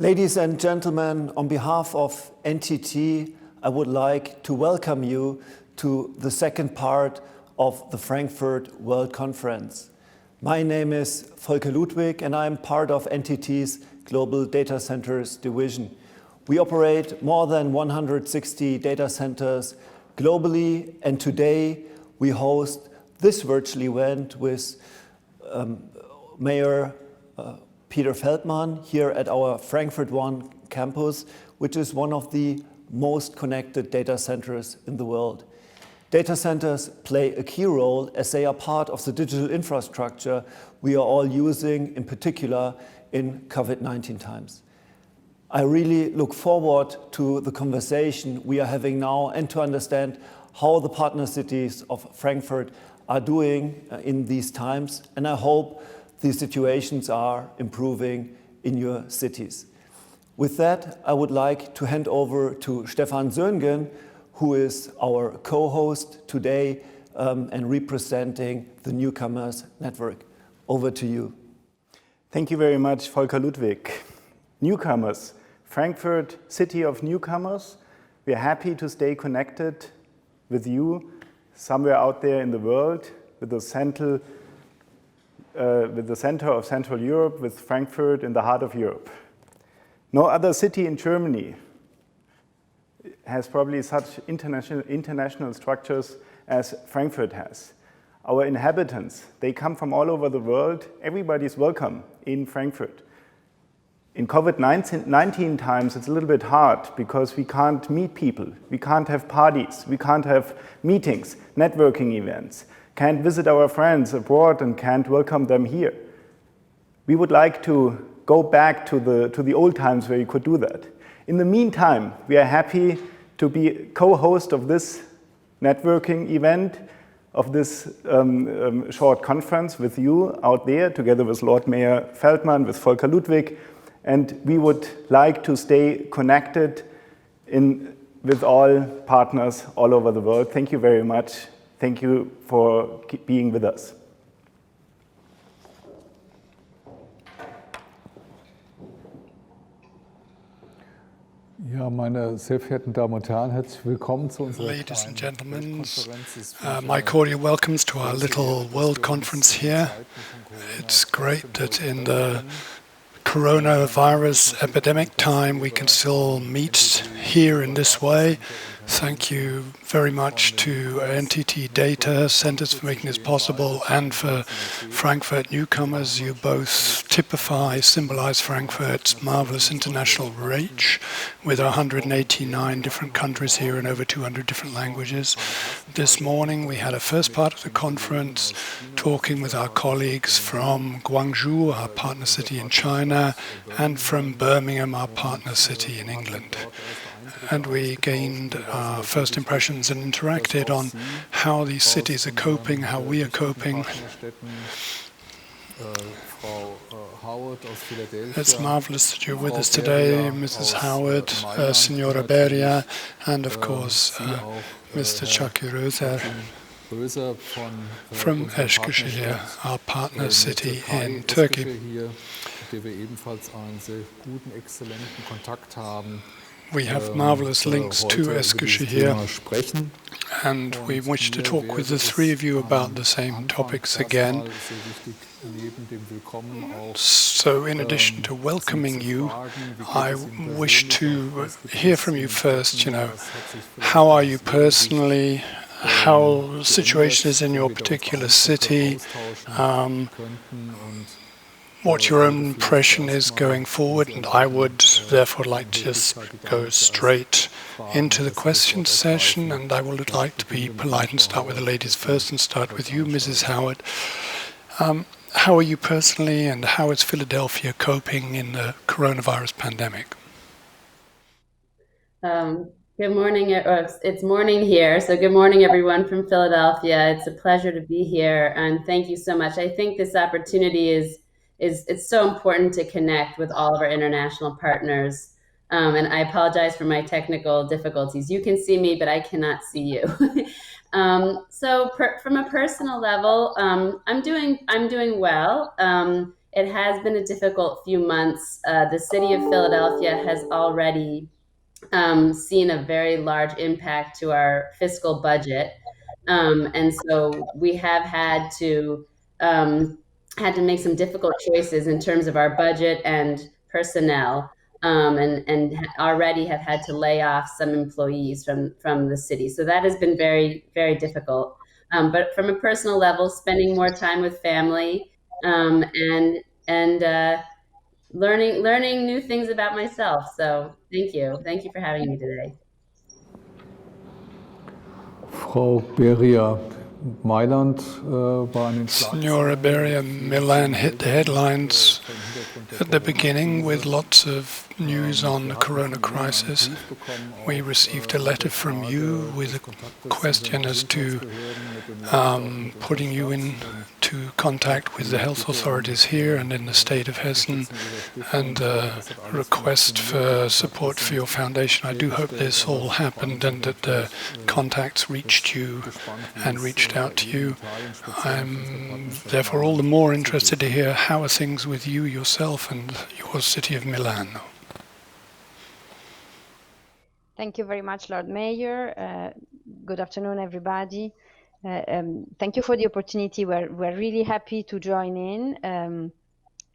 Ladies and gentlemen, on behalf of NTT, I would like to welcome you to the second part of the Frankfurt World Conference. My name is Volker Ludwig and I am part of NTT's Global Data Centers division. We operate more than 160 data centers globally, and today we host this virtual event with Mayor Peter Feldmann here at our Frankfurt 1 campus, which is one of the most connected data centers in the world. Data centers play a key role as they are part of the digital infrastructure we are all using, in particular in COVID-19 times. I really look forward to the conversation we are having now and to understand how the partner cities of Frankfurt are doing in these times, and I hope the situations are improving in your cities. With that, I would like to hand over to Stefan Söhngen, who is our co-host today and representing the Newcomers network. Over to you. Thank you very much, Volker Ludwig. Newcomers, Frankfurt, city of newcomers. We are happy to stay connected with you somewhere out there in the world, with the center of Central Europe, with Frankfurt in the heart of Europe. No other city in Germany has probably such international structures as Frankfurt has. Our inhabitants, they come from all over the world. Everybody's welcome in Frankfurt. In COVID-19 times, it's a little bit hard because we can't meet people. We can't have parties. We can't have meetings, networking events. Can't visit our friends abroad and can't welcome them here. We would like to go back to the old times where you could do that. In the meantime, we are happy to be co-host of this networking event, of this short conference with you out there, together with Lord Mayor Feldmann, with Volker Ludwig, and we would like to stay connected with all partners all over the world. Thank you very much. Thank you for being with us. Ja, meine sehr verehrten Damen und Herren, herzlich willkommen zu unserer Ladies and gentlemen, my cordial welcomes to our little world conference here. It's great that in the coronavirus epidemic time we can still meet here in this way. Thank you very much to NTT Data Centers for making this possible, and for Frankfurt Newcomers. You both symbolize Frankfurt's marvelous international reach with 189 different countries here and over 200 different languages. This morning we had a first part of the conference talking with our colleagues from Guangzhou, our partner city in China, and from Birmingham, our partner city in England. And we gained our first impressions and interacted on how these cities are coping, how we are coping. It's marvelous that you're with us today, Mrs. Howard, Signora Beria, and of course Mr. Çakırözer from Eskişehir, our partner city in Turkey. We have marvelous links to Eskişehir, and we wish to talk with the three of you about the same topics again. So in addition to welcoming you, I wish to hear from you first, how are you personally, how the situation is in your particular city, what your own impression is going forward, and I would therefore like to just go straight into the question session, and I would like to be polite and start with the ladies first and start with you, Mrs. Howard. How are you personally, and how is Philadelphia coping in the coronavirus pandemic? Good morning. It's morning here, so good morning, everyone from Philadelphia. It's a pleasure to be here, and thank you so much. I think this opportunity it's so important to connect with all of our international partners. And I apologize for my technical difficulties. You can see me, but I cannot see you. From a personal level, I'm doing well. it has been a difficult few months. The city of Philadelphia has already seen a very large impact to our fiscal budget. And so we have um, had to make some difficult choices in terms of our budget and personnel, and already have had to lay off some employees from the city. So that has been very, very difficult. But from a personal level, spending more time with family, and learning new things about myself. So thank you for having me today. Frau Beria, Mailand war in den Signora Beria, Milan hit the headlines at the beginning with lots of news on the corona crisis. We received a letter from you with a question as to putting you into contact with the health authorities here and in the state of Hessen, and a request for support for your foundation. I do hope this all happened and that the contacts reached you and reached out to you. I'm therefore all the more interested to hear how are things with you yourself and your city of Milan. Thank you very much, Lord Mayor. Good afternoon, everybody. Thank you for the opportunity. We're really happy to join in,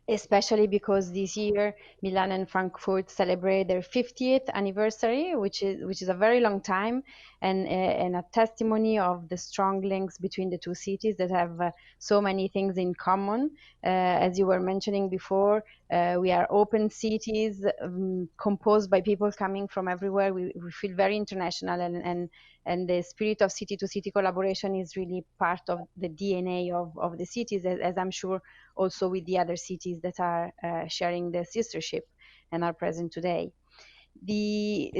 especially because this year Milan and Frankfurt celebrate their 50th anniversary, which is a very long time, and a testimony of the strong links between the two cities that have so many things in common. As you were mentioning before, we are open cities composed by people coming from everywhere. We feel very international, and the spirit of city-to-city collaboration is really part of the DNA of the cities, as I'm sure also with the other cities that are sharing the sistership and are present today.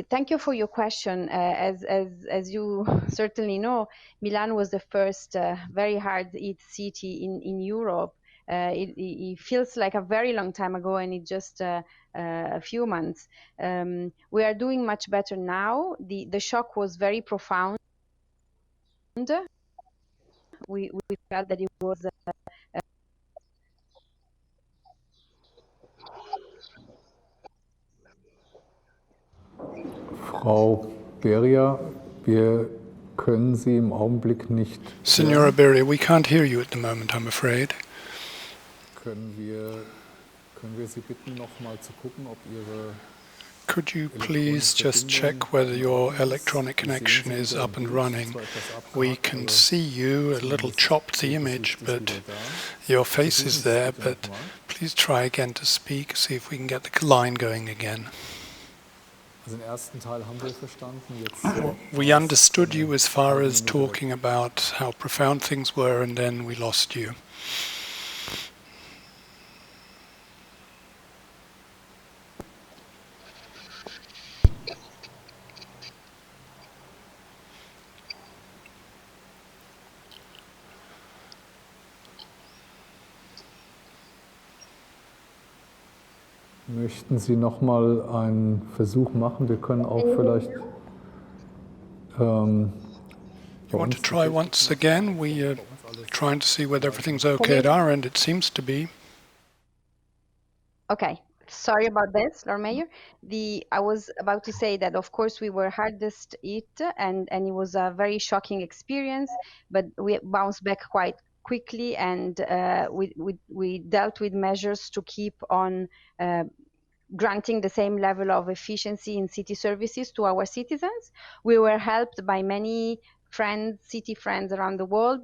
Thank you for your question. As you certainly know, Milan was the first very hard-hit city in Europe. It feels like a very long time ago, and it's just a few months. We are doing much better now. The shock was very profound. We felt that it was Frau Beria, wir können Sie im Augenblick nicht. Signora Beria, we can't hear you at the moment, I'm afraid. Können wir Sie bitten, noch mal zu gucken, ob Ihre. Could you please just check whether your electronic connection is up and running? We can see you, a little chopped the image, but your face is there, but please try again to speak, see if we can get the line going again. We understood you as far as talking about how profound things were, and then we lost you. Möchten Sie noch mal einen Versuch machen? Wir können auch vielleicht. You want to try once again? We are trying to see whether everything's okay at our end. It seems to be. Okay. Sorry about this, Lord Mayor. I was about to say that, of course, we were hardest hit, and it was a very shocking experience, but we bounced back quite quickly, and we dealt with measures to keep on granting the same level of efficiency in city services to our citizens. We were helped by many friends, city friends around the world,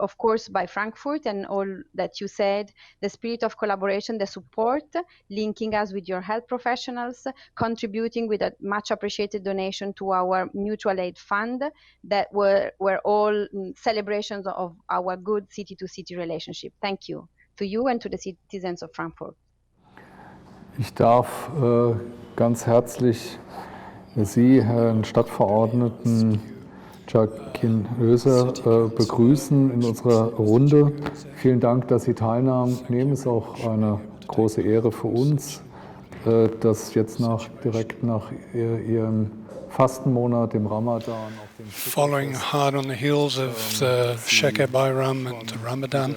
of course by Frankfurt and all that you said, the spirit of collaboration, the support, linking us with your health professionals, contributing with a much appreciated donation to our mutual aid fund, that were all celebrations of our good city-to-city relationship. Thank you to you and to the citizens of Frankfurt. Ich darf ganz herzlich Sie, Herrn Stadtverordneten Jacqueline Oeser, begrüßen in unserer Runde. Vielen Dank, dass Sie teilnehmen. Es ist auch eine große Ehre für uns, dass jetzt direkt nach Ihrem Fastenmonat, dem Ramadan, auf den Following hard on the heels of the Sheker Bayram and the Ramadan,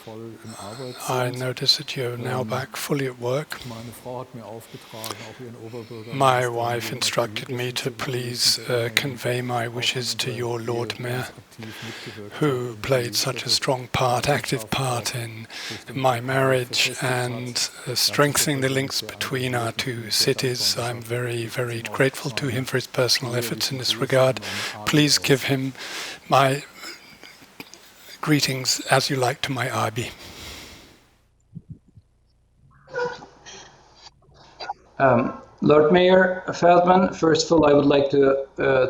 voll im Arbeit I sind. notice that you're now back fully at work. Meine Frau hat mir aufgetragen, auch ihren Oberbürgermeister. My wife instructed me to please convey my wishes to your Lord Mayor, who played such a strong part, active part in my marriage and strengthening the links between our two cities. I'm very, very grateful to him for his personal efforts in this regard. Please give him my greetings as you like to my Abi. Lord Mayor Feldmann, first of all, I would like to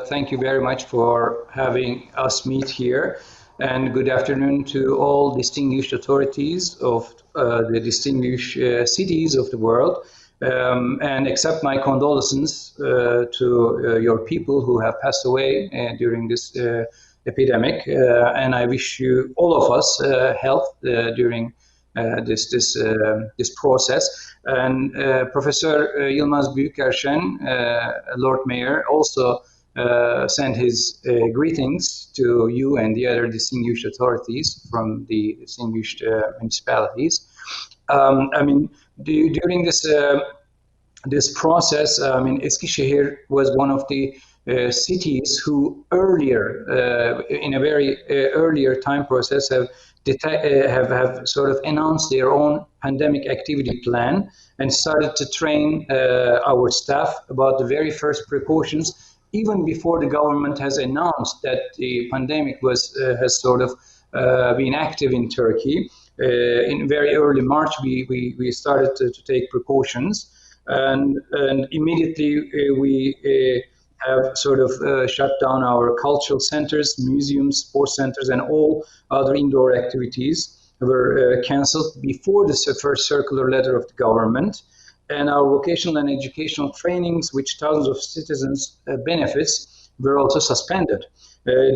thank you very much for having us meet here, and good afternoon to all distinguished authorities of the distinguished cities of the world, and accept my condolences to your people who have passed away during this epidemic, and I wish you, all of us, health during this process. And Professor Yılmaz Büyükerşen, Lord Mayor, also sent his greetings to you and the other distinguished authorities from the distinguished municipalities. I mean, during this process, I mean, Eskişehir was one of the cities who earlier, in a very earlier time process, have sort of announced their own pandemic activity plan and started to train our staff about the very first precautions, even before the government has announced that the pandemic has sort of been active in Turkey. In very early March, we started to take precautions, and immediately we have sort of shut down our cultural centers, museums, sports centers, and all other indoor activities were cancelled before the first circular letter of the government. And our vocational and educational trainings, which thousands of citizens benefits, were also suspended.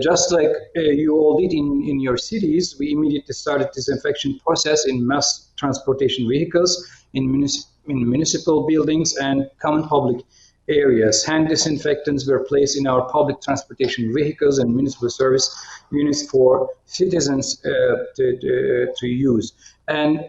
Just like you all did in your cities, we immediately started disinfection process in mass transportation vehicles, in municipal buildings and common public areas. Hand disinfectants were placed in our public transportation vehicles and municipal service units for citizens to use. And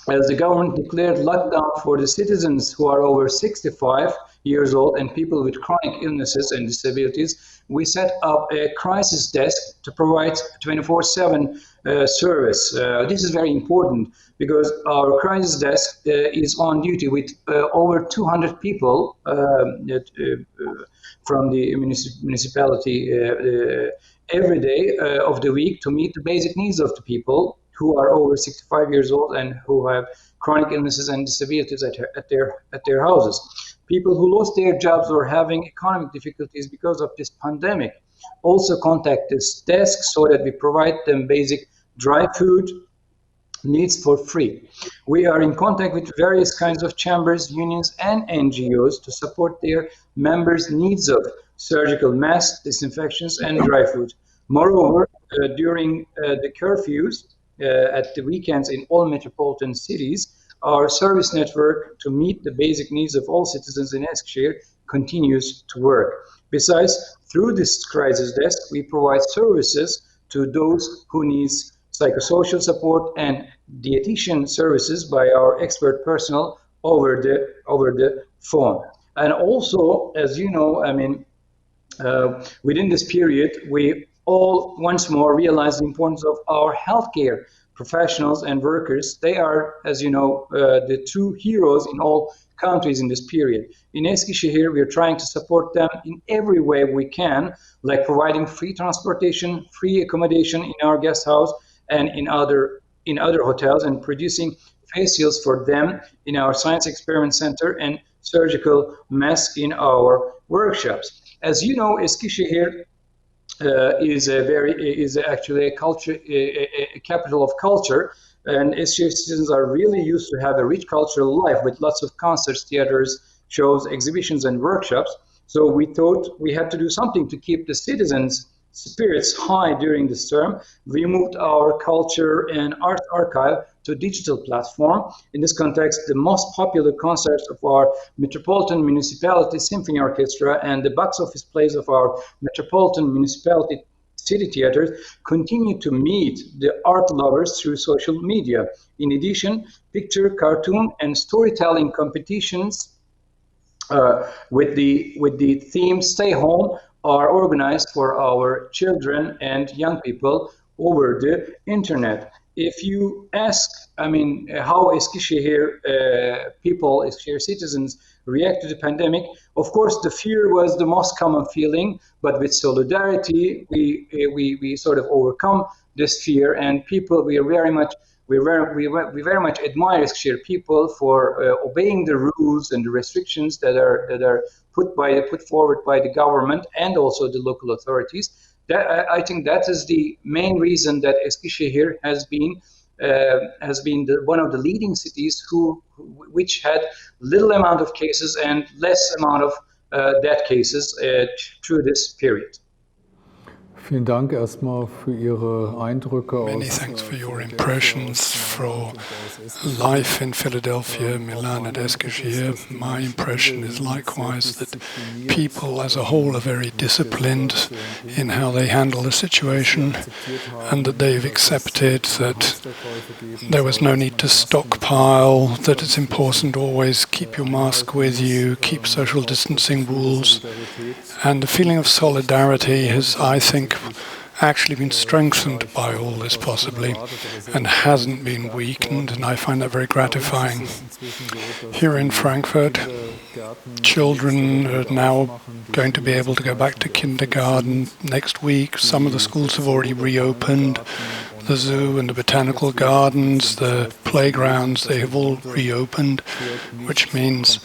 as the government declared lockdown for the citizens who are over 65 years old and people with chronic illnesses and disabilities, we set up a crisis desk to provide 24/7 service. This is very important because our crisis desk is on duty with over 200 people from the municipality every day of the week to meet the basic needs of the people who are over 65 years old and who have chronic illnesses and disabilities at their houses. People who lost their jobs or having economic difficulties because of this pandemic also contact this desk so that we provide them basic dry food needs for free. We are in contact with various kinds of chambers, unions, and NGOs to support their members' needs of surgical masks, disinfections, and dry food. Moreover, during the curfews at the weekends in all metropolitan cities, our service network to meet the basic needs of all citizens in Eskişehir continues to work. Besides, through this crisis desk, we provide services to those who need psychosocial support and dietitian services by our expert personnel over the phone. And also, as you know, I mean, within this period, we all once more realize the importance of our healthcare professionals and workers. They are, as you know, the true heroes in all countries in this period. In Eskişehir, we are trying to support them in every way we can, like providing free transportation, free accommodation in our guest house and in other hotels, and producing facials for them in our science experiment center and surgical masks in our workshops. As you know, Eskişehir is actually a capital of culture, and Eskişehir citizens are really used to have a rich cultural life with lots of concerts, theaters, shows, exhibitions, and workshops. So we thought we had to do something to keep the citizens' spirits high during this term. We moved our culture and art archive to digital platform. In this context, the most popular concerts of our Metropolitan Municipality Symphony Orchestra and the box office plays of our Metropolitan Municipality City Theaters continue to meet the art lovers through social media. In addition, picture, cartoon, and storytelling competitions with the theme "Stay Home" are organized for our children and young people over the internet. If you ask, how Eskişehir people, Eskişehir citizens react to the pandemic, of course, the fear was the most common feeling, but with solidarity, we sort of overcome this fear, and people, we very much admire Eskişehir people for obeying the rules and the restrictions that are put forward by the government and also the local authorities. I think that is the main reason that Eskişehir has been one of the leading cities which had little amount of cases and less amount of death cases through this period. Vielen Dank erstmal für Ihre Eindrücke Many thanks for your impressions for life in Philadelphia, Milan and Eskişehir. My impression is likewise that people as a whole are very disciplined in how they handle the situation, and that they've accepted that there was no need to stockpile, that it's important to always keep your mask with you, keep social distancing rules. And the feeling of solidarity has, I think, actually been strengthened by all this possibly and hasn't been weakened, and I find that very gratifying. Here in Frankfurt, children are now going to be able to go back to kindergarten next week. Some of the schools have already reopened. The zoo and the botanical gardens, the playgrounds, they have all reopened, which means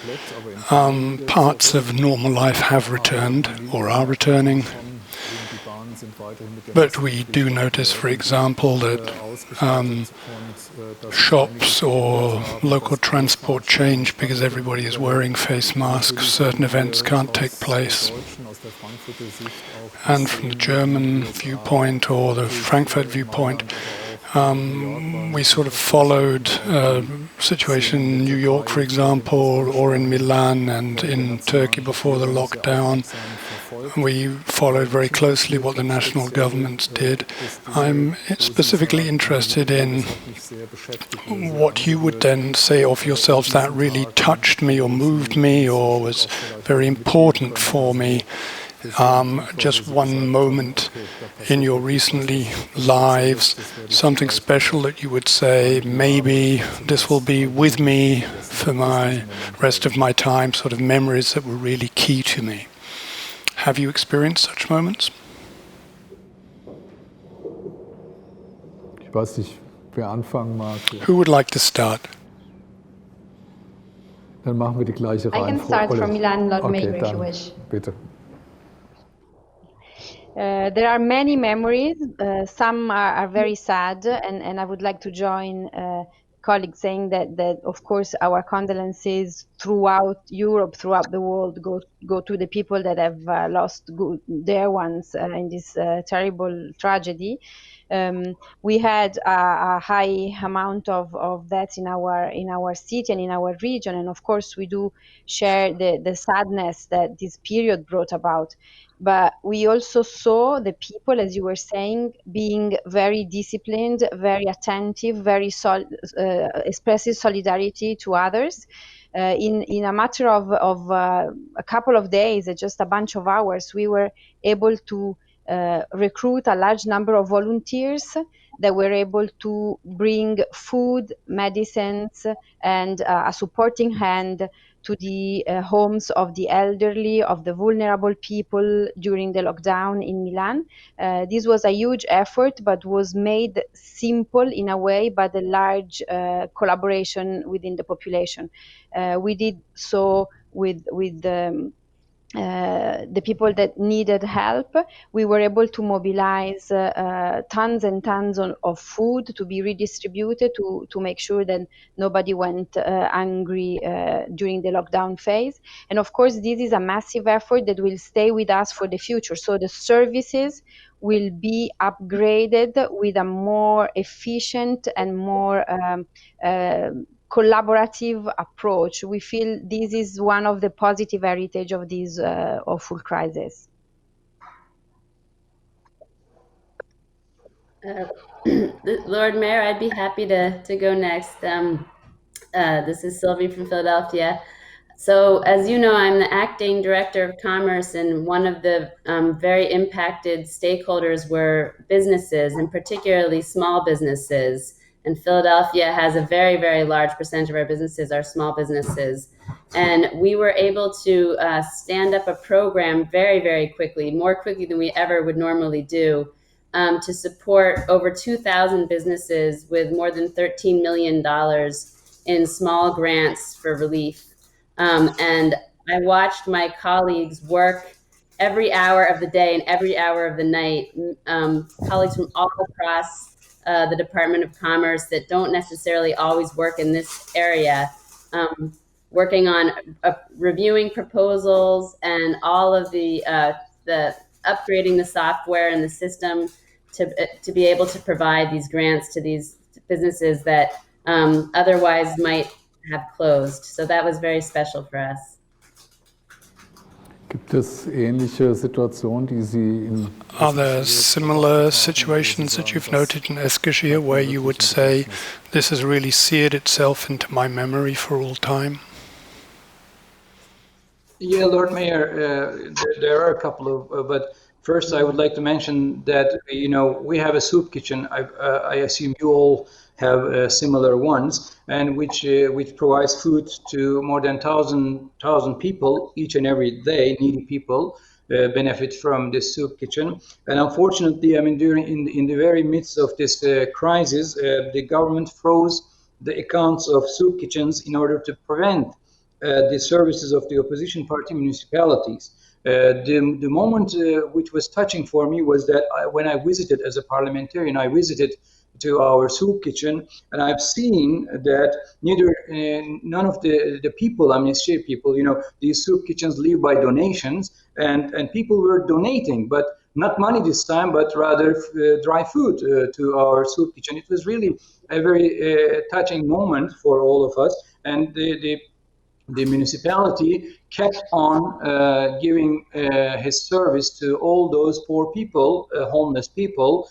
parts of normal life have returned or are returning. But we do notice, for example, that shops or local transport change because everybody is wearing face masks. Certain events can't take place. And from the German viewpoint or the Frankfurt viewpoint, we sort of followed situation in New York, for example, or in Milan and in Turkey before the lockdown. We followed very closely what the national governments did. I'm specifically interested in what you would then say of yourselves that really touched me or moved me or was very important for me. Just one moment in your recently lives, something special that you would say, maybe this will be with me for my rest of my time, sort of memories that were really key to me. Have you experienced such moments? Ich weiß nicht, wer anfangen mag. Who would like to start? Dann machen wir die gleiche Reihenfolge. I can start from Milan, Lord Mayor, if dann, you wish. Bitte. There are many memories. Some are very sad, and I would like to join colleagues saying that of course our condolences throughout Europe, throughout the world, go to the people that have lost their ones in this terrible tragedy. We had a high amount of deaths in our city and in our region, and of course we do share the sadness that this period brought about. But we also saw the people, as you were saying, being very disciplined, very attentive, very expressive solidarity to others. In a matter of a couple of days, just a bunch of hours, we were able to recruit a large number of volunteers that were able to bring food, medicines, and a supporting hand to the homes of the elderly, of the vulnerable people during the lockdown in Milan. This was a huge effort, but was made simple in a way by the large collaboration within the population. We did so with the people that needed help. We were able to mobilize tons and tons of food to be redistributed to make sure that nobody went hungry during the lockdown phase. And of course, this is a massive effort that will stay with us for the future. So the services will be upgraded with a more efficient and more collaborative approach. We feel this is one of the positive heritage of this awful crisis. Lord Mayor, I'd be happy to go next. This is Sylvie from Philadelphia. So as you know, I'm the acting director of commerce, and one of the very impacted stakeholders were businesses, and particularly small businesses. And Philadelphia has a very, very large percentage of our businesses are small businesses. And we were able to stand up a program very, very quickly, more quickly than we ever would normally do, to support over 2,000 businesses with more than $13 million in small grants for relief. And I watched my colleagues work every hour of the day and every hour of the night, colleagues from all across the Department of Commerce that don't necessarily always work in this area, working on reviewing proposals and all of the upgrading the software and the system to be able to provide these grants to these businesses that otherwise might have closed. So that was very special for us. Gibt es ähnliche Situationen, die Sie in Are there similar situations that you've noted in Eskişehir where you would say this has really seared itself into my memory for all time? Yeah, Lord Mayor, there are a couple of, but first I would like to mention that, we have a soup kitchen. I assume you all have similar ones, and which provides food to more than 1,000 people each and every day. Needy people benefit from this soup kitchen. And unfortunately, in the very midst of this crisis, the government froze the accounts of soup kitchens in order to prevent the services of the opposition party municipalities. The moment which was touching for me was that when I visited as a parliamentarian, I visited to our soup kitchen, and I've seen that none of the people, Eskişehir people, these soup kitchens live by donations, and people were donating, but not money this time, but rather dry food to our soup kitchen. It was really a very touching moment for all of us, and the municipality kept on giving his service to all those poor people, homeless people,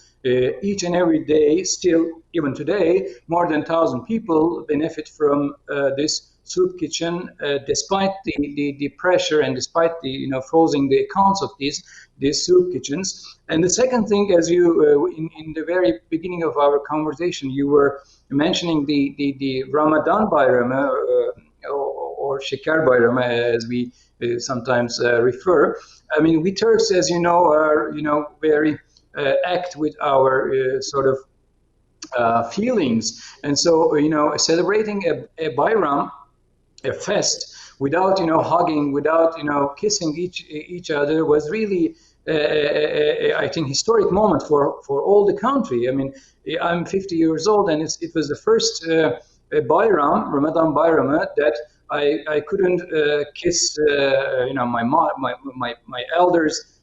each and every day. Still, even today, more than 1,000 people benefit from this soup kitchen, despite the pressure and despite the freezing the accounts of these soup kitchens. And the second thing, as you in the very beginning of our conversation, you were mentioning the Ramadan Bayram, or Şeker Bayramı, as we sometimes refer. We Turks, as you know, are very act with our sort of feelings, and so celebrating a Bayram, a fest, without hugging, without kissing each other was really I think historic moment for all the country. I'm 50 years old, and it was the first Bayram, Ramadan Bayram, that I couldn't kiss my elders'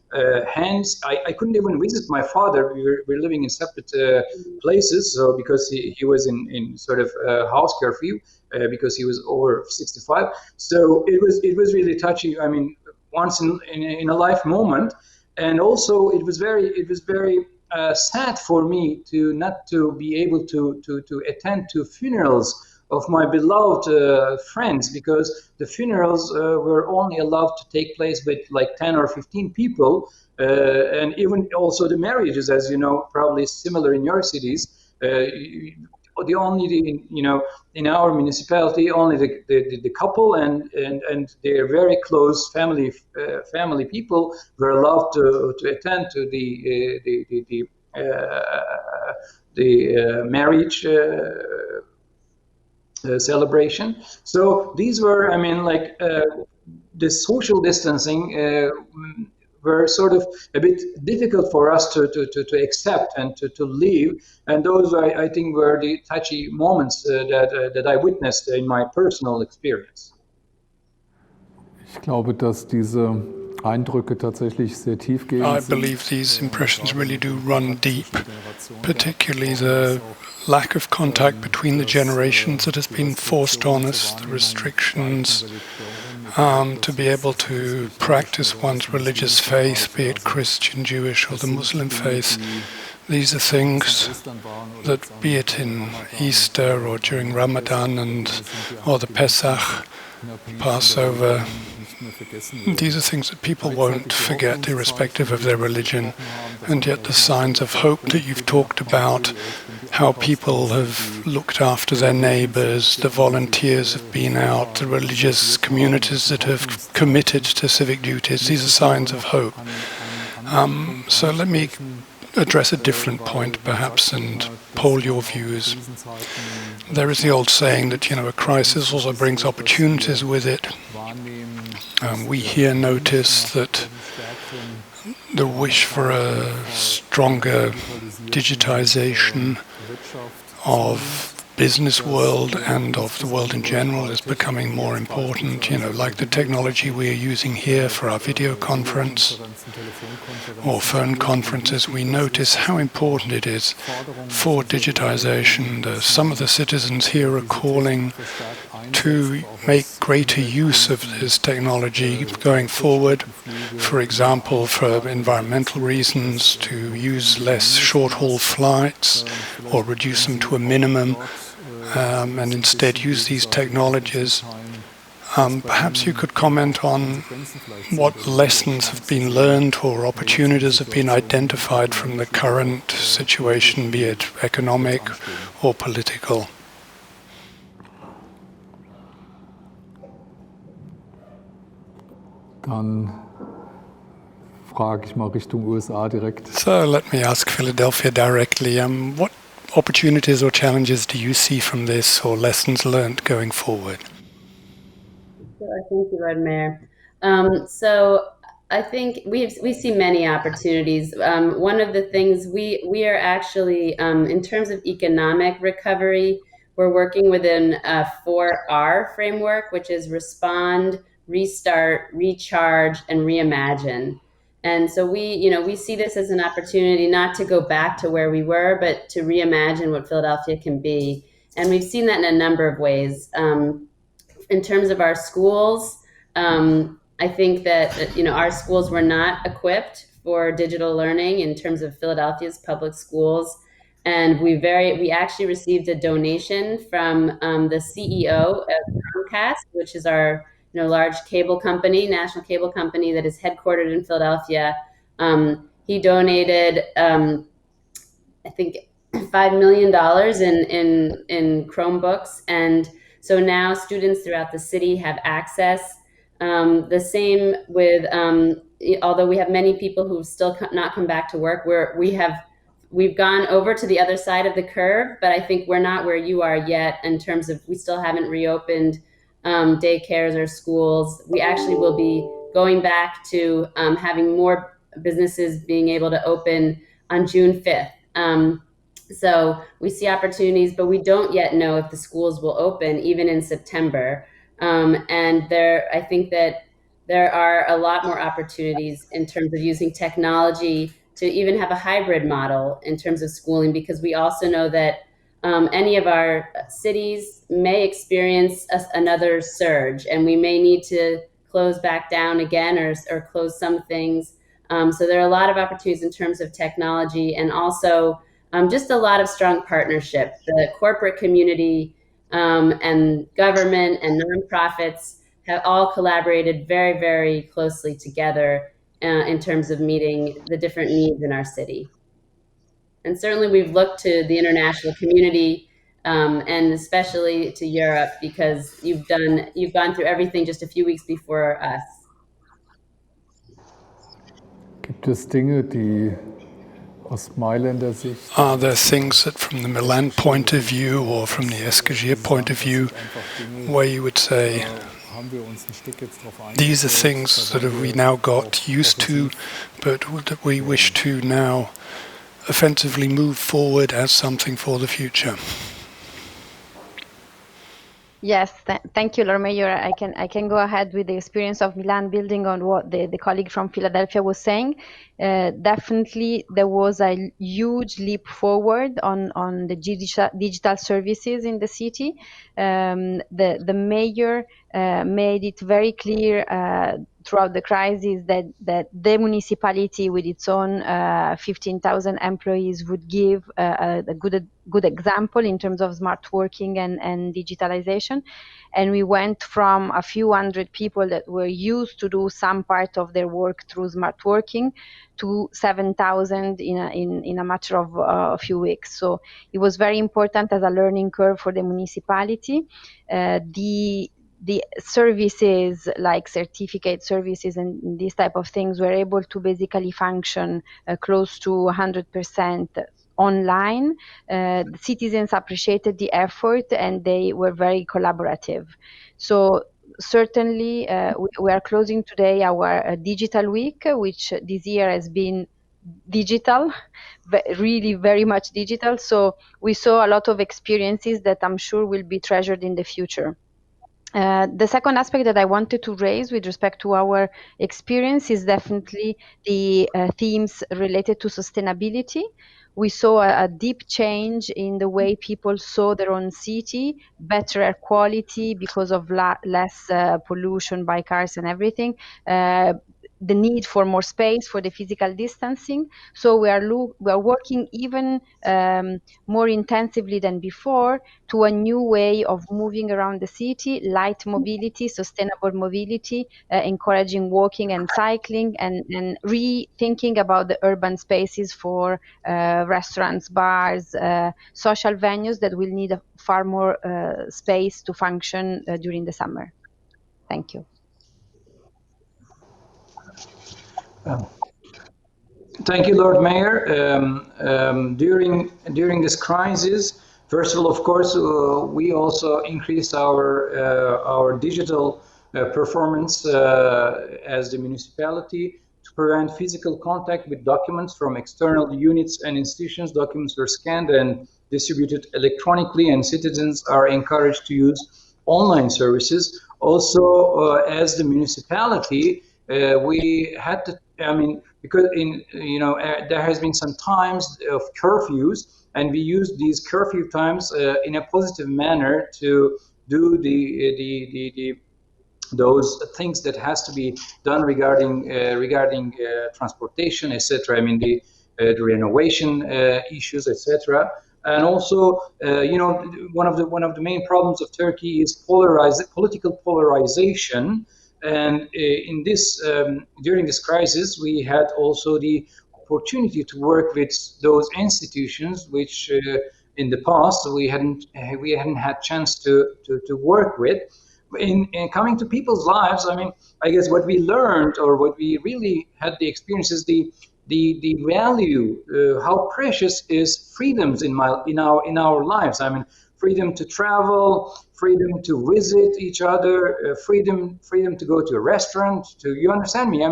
hands. I couldn't even visit my father. We were living in separate places, so because he was in sort of house curfew because he was over 65. So it was really touching. Once in a life moment, and also it was very sad for me not to be able to attend to funerals of my beloved friends, because the funerals were only allowed to take place with like 10 or 15 people, and even also the marriages, as you know, probably similar in your cities. In our municipality, only the couple and their very close family people were allowed to attend to the marriage celebration. So these were, the social distancing were sort of a bit difficult for us to accept and to live. And those, I think, were the touchy moments that I witnessed in my personal experience. Ich glaube, dass diese Eindrücke tatsächlich sehr tiefgehend I sind. believe these impressions really do run deep, particularly the lack of contact between the generations that has been forced on us, the restrictions to be able to practice one's religious faith, be it Christian, Jewish, or the Muslim faith. These are things that, be it in Easter or during Ramadan or the Pesach, Passover, these are things that people won't forget irrespective of their religion. And yet the signs of hope that you've talked about, how people have looked after their neighbors, the volunteers have been out, the religious communities that have committed to civic duties, these are signs of hope. So let me address a different point perhaps and poll your views. There is the old saying that, a crisis also brings opportunities with it. We here notice that the wish for a stronger digitization of business world and of the world in general is becoming more important, like the technology we are using here for our video conference or phone conferences. We notice how important it is for digitization. Some of the citizens here are calling to make greater use of this technology going forward, for example, for environmental reasons, to use less short-haul flights or reduce them to a minimum, and instead use these technologies. Perhaps you could comment on what lessons have been learned or opportunities have been identified from the current situation, be it economic or political. Dann frage ich mal Richtung USA direkt. So let me ask Philadelphia directly. What opportunities or challenges do you see from this, or lessons learned going forward? Sure, thank you, Lord Mayor. So I think we see many opportunities. One of the things we are actually, in terms of economic recovery, we're working within a 4R framework, which is respond, restart, recharge, and reimagine. And so we see this as an opportunity not to go back to where we were, but to reimagine what Philadelphia can be. And we've seen that in a number of ways. In terms of our schools, I think that our schools were not equipped for digital learning in terms of Philadelphia's public schools. And we actually received a donation from the CEO of Comcast, which is our large cable company, national cable company that is headquartered in Philadelphia. He donated, I think, $5 million in Chromebooks, and so now students throughout the city have access. The same with, although we have many people who've still not come back to work, we've gone over to the other side of the curve, but I think we're not where you are yet in terms of we still haven't reopened daycares or schools. We actually will be going back to having more businesses being able to open on June 5th. So we see opportunities, but we don't yet know if the schools will open even in September. And I think that there are a lot more opportunities in terms of using technology to even have a hybrid model in terms of schooling, because we also know that any of our cities may experience another surge, and we may need to close back down again or close some things. So there are a lot of opportunities in terms of technology, and also just a lot of strong partnership. The corporate community and government and nonprofits have all collaborated very, very closely together in terms of meeting the different needs in our city. And certainly we've looked to the international community and especially to Europe, because you've gone through everything just a few weeks before us. Gibt es Dinge, die aus Mailänder Sicht? Are there things that from the Milan point of view or from the Eskişehir point of view where you would say these are things that we now got used to, but that we wish to now offensively move forward as something for the future? Yes, thank you, Lord Mayor. I can go ahead with the experience of Milan, building on what the colleague from Philadelphia was saying. Definitely, there was a huge leap forward on the digital services in the city. The mayor made it very clear throughout the crisis that the municipality, with its own 15,000 employees, would give a good example in terms of smart working and digitalization. And we went from a few hundred people that were used to do some part of their work through smart working to 7,000 in a matter of a few weeks. So it was very important as a learning curve for the municipality. The services like certificate services and these type of things were able to basically function close to 100% online. The citizens appreciated the effort and they were very collaborative. So certainly we are closing today our digital week, which this year has been digital, really very much digital. So we saw a lot of experiences that I'm sure will be treasured in the future. The second aspect that I wanted to raise with respect to our experience is definitely the themes related to sustainability. We saw a deep change in the way people saw their own city, better air quality because of less pollution by cars and everything. The need for more space for the physical distancing. So we are working even more intensively than before to a new way of moving around the city, light mobility, sustainable mobility, encouraging walking and cycling, and rethinking about the urban spaces for restaurants, bars, social venues that will need far more space to function during the summer. Thank you. Thank you, Lord Mayor. During this crisis, first of all, of course, we also increased our digital performance as the municipality to prevent physical contact with documents from external units and institutions. Documents were scanned and distributed electronically, and citizens are encouraged to use online services. Also, as the municipality, we had to, because there has been some times of curfews, and we used these curfew times in a positive manner to do those things that has to be done regarding transportation, etc. the renovation issues, etc. And also, one of the main problems of Turkey is political polarization. And in this, during this crisis, we had also the opportunity to work with those institutions which, in the past, we hadn't had chance to work with. In coming to people's lives, I guess what we learned, or what we really had the experience, is the value, how precious is freedoms in our lives. Freedom to travel, freedom to visit each other, freedom to go to a restaurant. You understand me?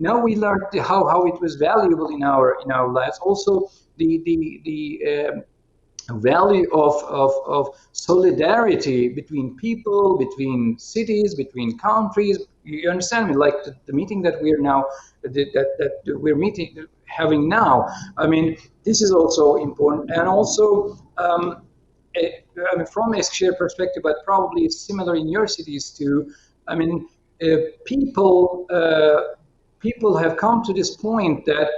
Now we learned how it was valuable in our lives. Also, the value of solidarity between people, between cities, between countries. You understand me? Like the meeting that we're now having now. This is also important, and also. From Eskişehir perspective, but probably similar in your cities too. People have come to this point that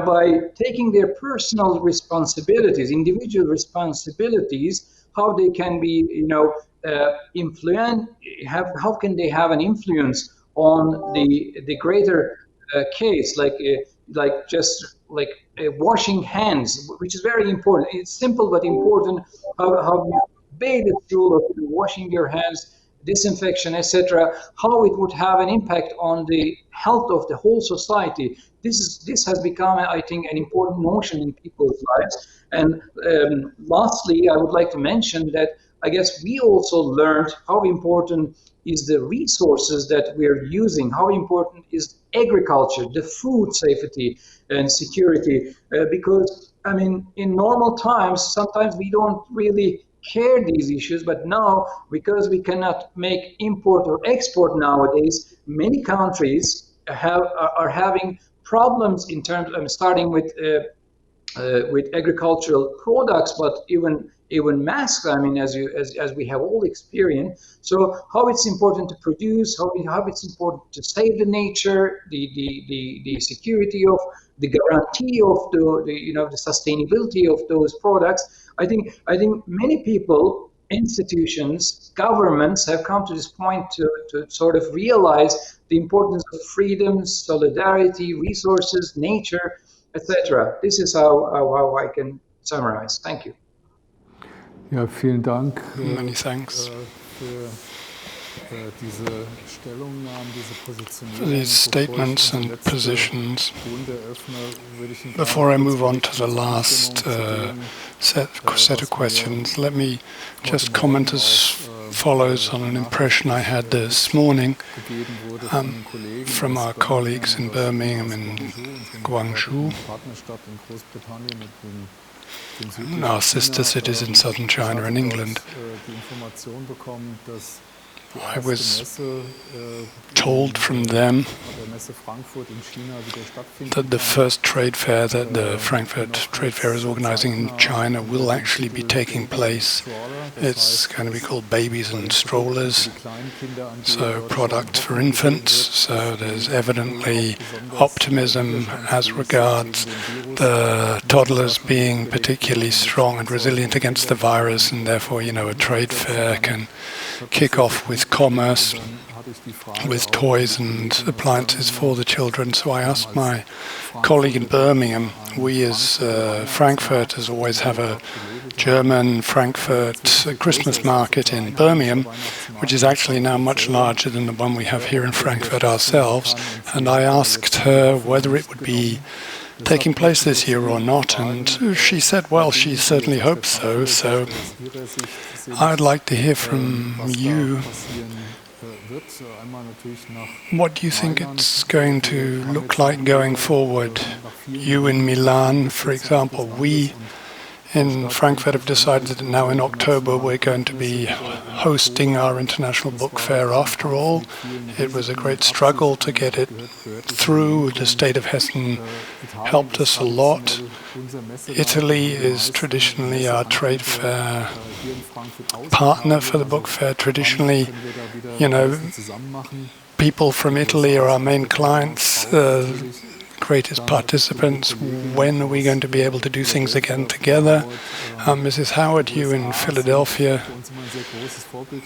by taking their personal responsibilities, individual responsibilities, how they can be how can they have an influence on the greater case, like washing hands, which is very important. It's simple but important. How you obey the rule of washing your hands, disinfection, etc. How it would have an impact on the health of the whole society. This has become, I think, an important notion in people's lives. And lastly, I would like to mention that I guess we also learned how important is the resources that we're using, how important is agriculture, the food safety and security, because in normal times, sometimes we don't really care these issues, but now, because we cannot make import or export nowadays, many countries are having problems in terms of starting with agricultural products, but even masks. I mean, as we have all experienced. So how it's important to produce, how it's important to save the nature, the security of the guarantee of the sustainability of those products. I think many people, institutions, governments have come to this point to sort of realize the importance of freedom, solidarity, resources, nature, etc. This is how I can summarize. Thank you. Ja, vielen Dank Many thanks für diese Stellungnahmen, diese for these statements and positions. Positionen. Before I move on to the last set of questions, let me just comment as follows on an impression I had this morning from our colleagues in Birmingham and Guangzhou, our sister cities in southern China and England. I was told from them that the first trade fair that the Frankfurt Trade Fair is organizing in China will actually be taking place. It's going to be called Babies and Strollers, so products for infants. So there's evidently optimism as regards the toddlers being particularly strong and resilient against the virus, and therefore, a trade fair can kick off with commerce, with toys and appliances for the children. So I asked my colleague in Birmingham, we as Frankfurters always have a German Frankfurt Christmas market in Birmingham, which is actually now much larger than the one we have here in Frankfurt ourselves. And I asked her whether it would be taking place this year or not, and she said, well, she certainly hopes so. So I'd like to hear from you. What do you think it's going to look like going forward? You in Milan, for example. We in Frankfurt have decided that now in October we're going to be hosting our international book fair after all. It was a great struggle to get it through. The state of Hessen helped us a lot. Italy is traditionally our trade fair partner for the book fair. Traditionally, people from Italy are our main clients, greatest participants. When are we going to be able to do things again together? Mrs. Howard, you in Philadelphia,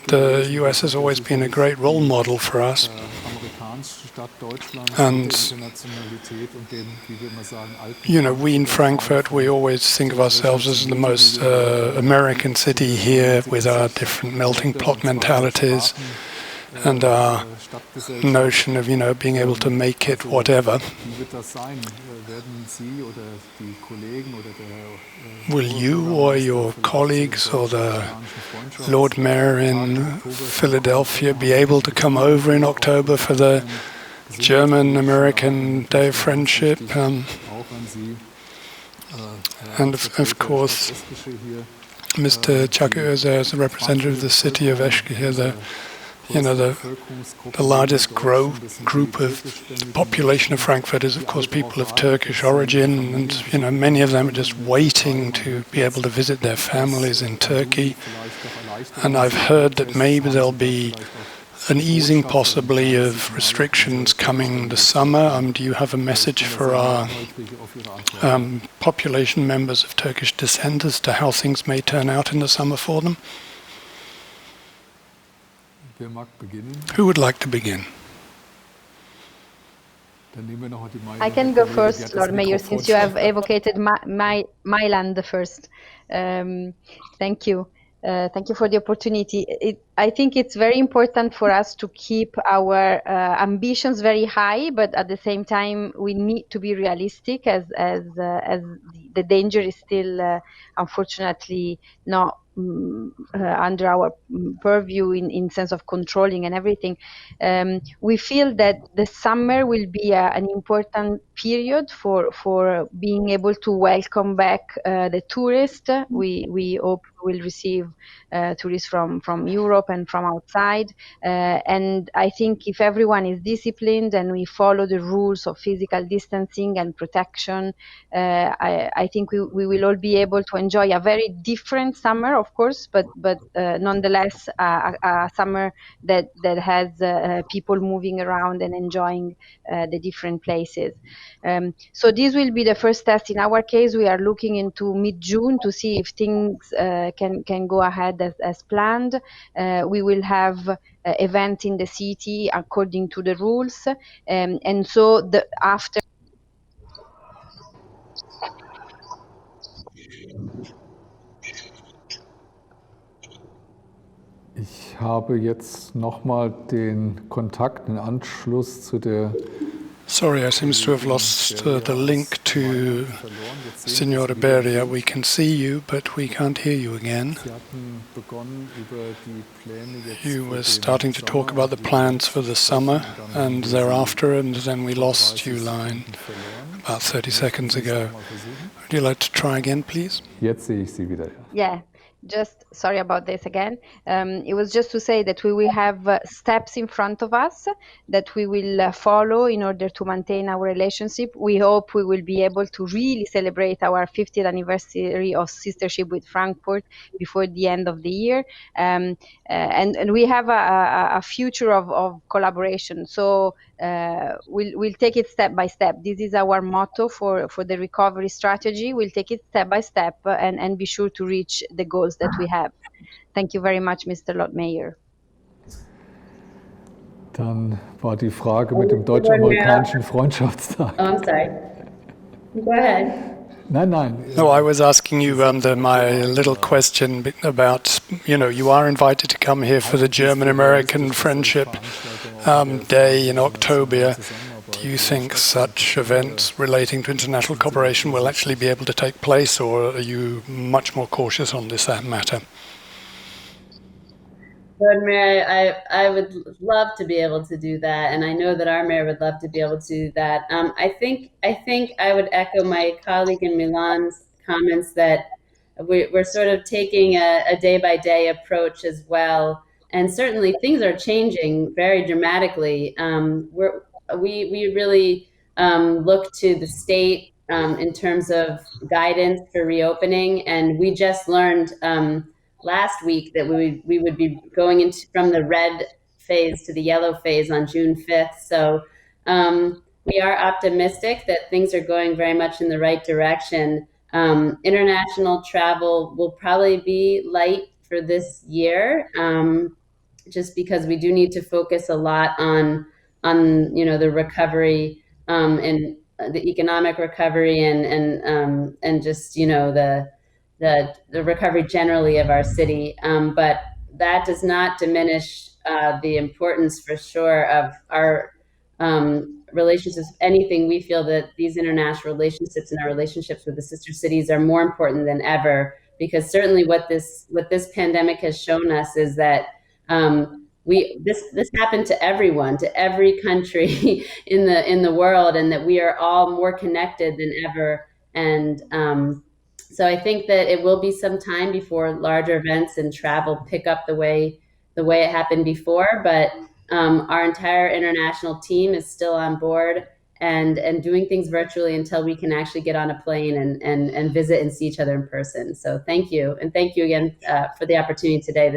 the US has always been a great role model for us. And, we in Frankfurt, we always think of ourselves as the most American city here with our different melting pot mentalities and our notion of, being able to make it whatever. Will you or your colleagues or the Lord Mayor in Philadelphia be able to come over in October for the German-American Day of Friendship? And of course, Mr. Çakıözer, as a representative of the city of Eskişehir, the largest group of the population of Frankfurt is, of course, people of Turkish origin, and many of them are just waiting to be able to visit their families in Turkey. And I've heard that maybe there'll be an easing possibly of restrictions coming this summer. Do you have a message for our population members of Turkish descent as to how things may turn out in the summer for them? Who would like to begin? I can go first, Lord Mayor, since you have evocated Milan the first. Thank you. Thank you for the opportunity. I think it's very important for us to keep our ambitions very high, but at the same time, we need to be realistic as the danger is still, unfortunately, not under our purview in sense of controlling and everything. We feel that the summer will be an important period for being able to welcome back the tourists. We hope we'll receive tourists from Europe and from outside. And I think if everyone is disciplined and we follow the rules of physical distancing and protection, I think we will all be able to enjoy a very different summer, of course, but nonetheless a summer that has people moving around and enjoying the different places. So this will be the first test. In our case, we are looking into mid-June to see if things can go ahead as planned. We will have event in the city according to the rules, and so after. Ich habe jetzt nochmal den Kontakt, den Anschluss zu der. Sorry, I seem to have lost the link to Signora Beria. We can see you, but we can't hear you again. You were starting to talk about the plans for the summer and thereafter, and then we lost you line about 30 seconds ago. Would you like to try again, please? Jetzt sehe ich Sie wieder. Yeah. Just sorry about this again. It was just to say that we will have steps in front of us that we will follow in order to maintain our relationship. We hope we will be able to really celebrate our 50th anniversary of sistership with Frankfurt before the end of the year. And we have a future of collaboration. So we'll take it step by step. This is our motto for the recovery strategy. We'll take it step by step and be sure to reach the goals that we have. Thank you very much, Mr. Lord Mayor. Dann war die Frage mit dem deutsch-amerikanischen Freundschaftstag. Oh, I'm sorry. Go ahead. Nein. No, I was asking you my little question about, you are invited to come here for the German-American Friendship Day in October. Do you think such events relating to international cooperation will actually be able to take place, or are you much more cautious on this matter? Lord Mayor, I would love to be able to do that, and I know that our mayor would love to be able to do that. I think I would echo my colleague in Milan's comments that we're sort of taking a day-by-day approach as well, and certainly things are changing very dramatically. We really look to the state in terms of guidance for reopening, and we just learned last week that we would be going from the red phase to the yellow phase on June 5th. So we are optimistic that things are going very much in the right direction. International travel will probably be light for this year, just because we do need to focus a lot on the recovery and the economic recovery and just the recovery generally of our city, but that does not diminish the importance for sure of our relationships. If anything, we feel that these international relationships and our relationships with the sister cities are more important than ever, because certainly what this pandemic has shown us is that this happened to everyone, to every country in the world, and that we are all more connected than ever. And so I think that it will be some time before larger events and travel pick up the way it happened before. But our entire international team is still on board and doing things virtually until we can actually get on a plane and visit and see each other in person. So thank you. And thank you again for the opportunity today.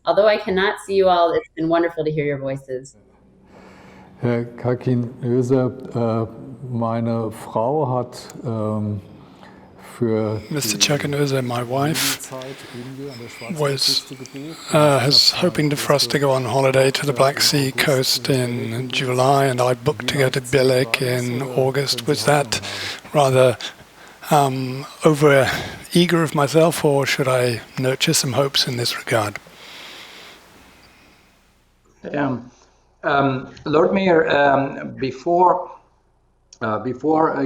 Although I cannot see you all, it's been wonderful to hear your voices. Herr Kakin-Öse, meine Frau hat Mr. Chakanose, my wife, was hoping for us to go on holiday to the Black Sea coast in July, and I booked to go to Bilek in August. Was that rather over eager of myself, or should I nurture some hopes in this regard? Lord Mayor, before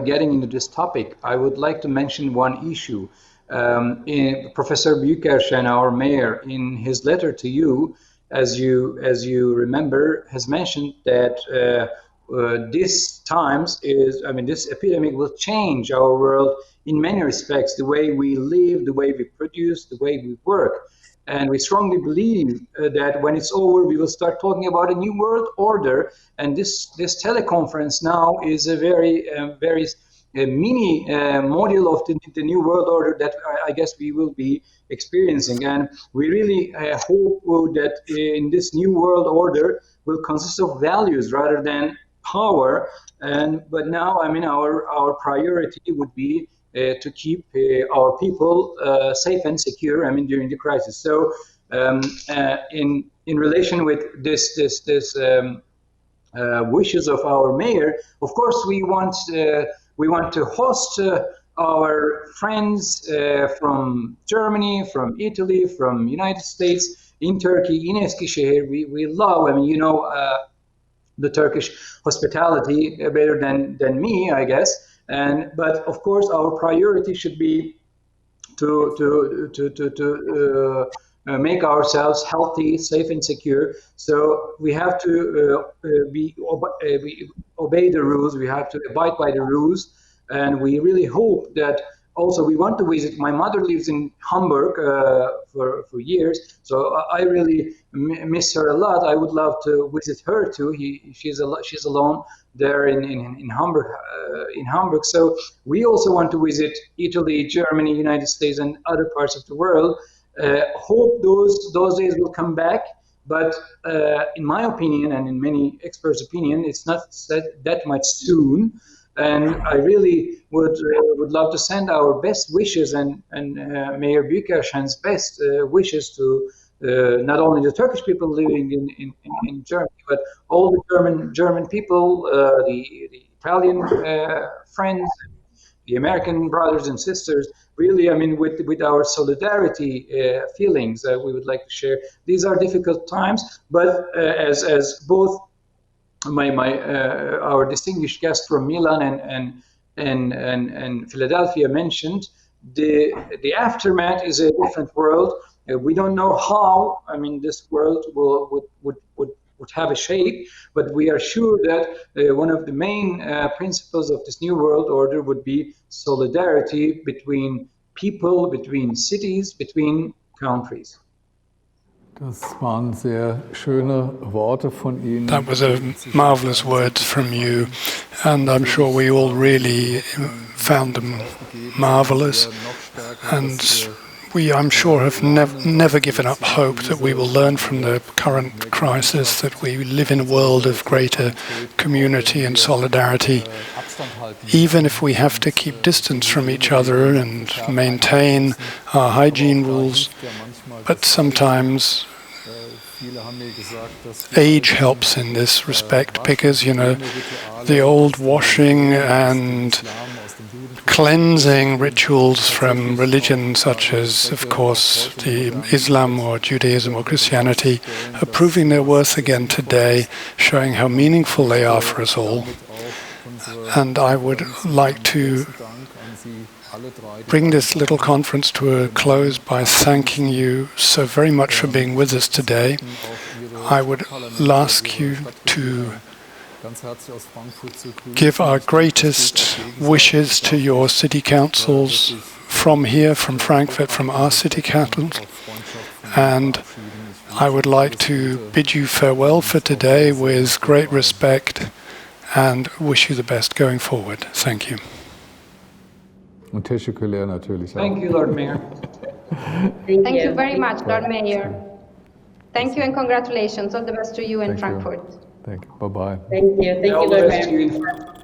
getting into this topic, I would like to mention one issue. Professor Büyükerşen, our mayor, in his letter to you, as you remember, has mentioned that this epidemic will change our world in many respects, the way we live, the way we produce, the way we work. And we strongly believe that when it's over, we will start talking about a new world order. And this teleconference now is a very mini module of the new world order that I guess we will be experiencing. And we really hope that in this new world order will consist of values rather than power. But now, our priority would be to keep our people safe and secure, during the crisis. So in relation with this wishes of our mayor, of course, we want to host our friends from Germany, from Italy, from United States, in Turkey, in Eskişehir. We love, the Turkish hospitality better than me, I guess. But of course, our priority should be to make ourselves healthy, safe, and secure. So we have to obey the rules. We have to abide by the rules, and we really hope that. Also, we want to visit. My mother lives in Hamburg for years, so I really miss her a lot. I would love to visit her too. She's alone there in Hamburg. So we also want to visit Italy, Germany, United States, and other parts of the world. Hope those days will come back. But in my opinion, and in many experts' opinion, it's not that much soon. And I really would love to send our best wishes and Mayor Büyükerşen's best wishes to not only the Turkish people living in Germany, but all the German people, the Italian friends, the American brothers and sisters. Really, with our solidarity feelings, we would like to share. These are difficult times, but as both our distinguished guest from Milan and Philadelphia mentioned, the aftermath is a different world. We don't know how. This world would have a shape, but we are sure that one of the main principles of this new world order would be solidarity between people, between cities, between countries. Das waren sehr schöne Worte von Ihnen. That was a marvelous words from you, and I'm sure we all really found them marvelous. And we, I'm sure, have never given up hope that we will learn from the current crisis, that we live in a world of greater community and solidarity, even if we have to keep distance from each other and maintain our hygiene rules. But sometimes age helps in this respect, because, the old washing and cleansing rituals from religion such as, of course, the Islam or Judaism or Christianity are proving their worth again today, showing how meaningful they are for us all. And I would like to bring this little conference to a close by thanking you so very much for being with us today. I would ask you to give our greatest wishes to your city councils from here, from Frankfurt, from our city council. And I would like to bid you farewell for today with great respect and wish you the best going forward. Thank you. Und Teşekkürler natürlich. Thank you, Lord Mayor. Thank you very much, Lord Mayor. Thank you and congratulations. All the best to you in Frankfurt. Thank you. Bye-bye. Thank you. Thank you, All the Lord best Mayor. to you in Frankfurt.